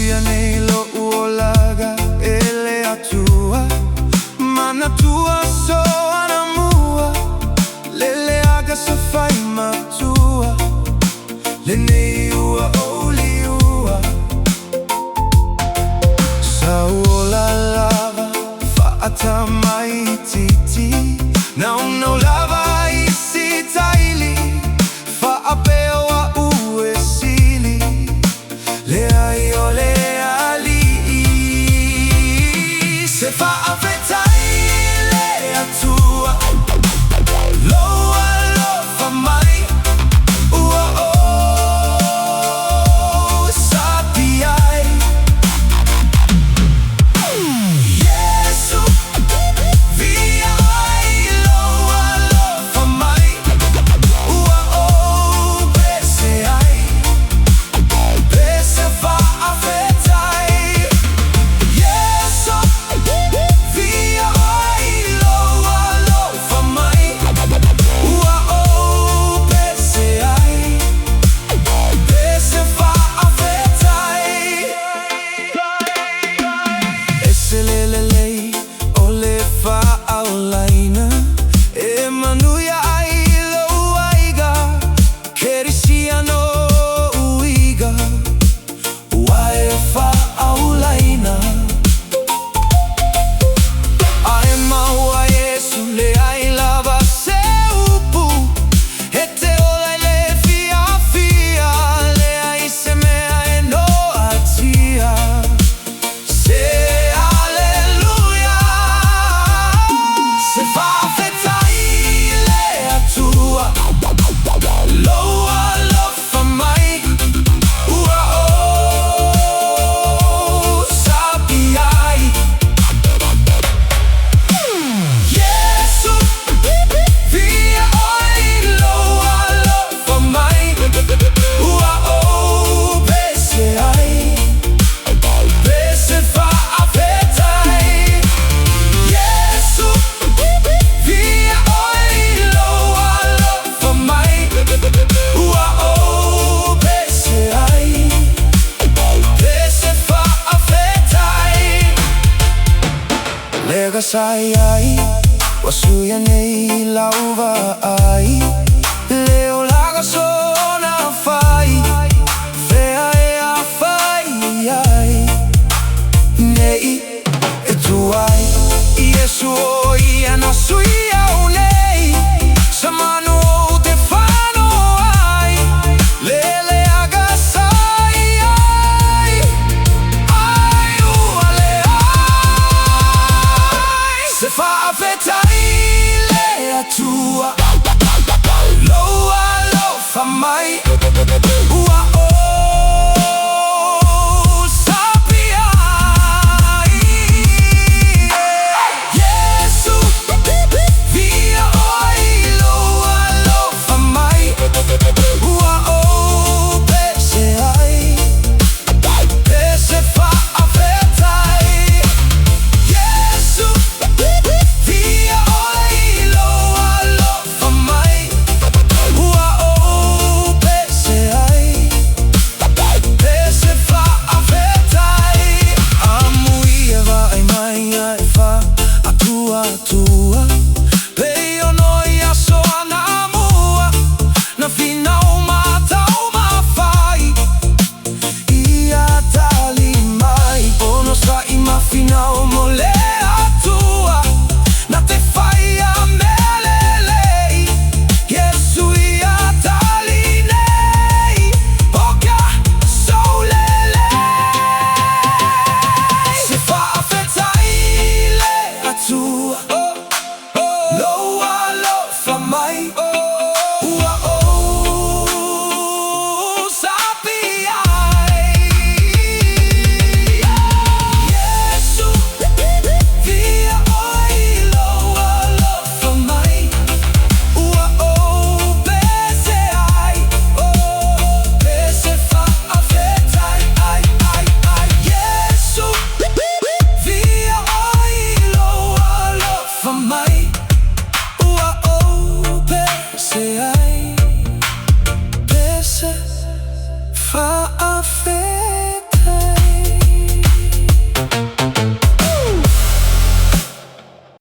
Wasuia nei lo uolaga ele atua Mana tua so anamua Lele aga sa fai matua Lene ua oli ua Sa uola lava Faata mai titi Nauna lava isi taili Faapeo a ue sili Leai o leali Se faafetai le atua Loa lofa mai Ua o sapiai Yesu via ai loa lofa mai Ua o bese ai Bese faafetai Yesu via ai loa lofa mai Ua o bese ai Bese faafetai Ese lelelei o le faaulaina E manuia ai lo aiga Kerisia no uiga Wae faaulaina Ae maua Yesu le ai lava se upu E te ola le fia fia Le ai se mea e no atia Se aleluia Se faafetai le atua Loa lofa mai Ua o sapiai Yesu via ai loa lofa mai Ua o bese ai Bese faafetai Yesu via ai loa lofa mai Ua o bese ai Bese faafetai Lega sai ai Wasuia nei lauva ai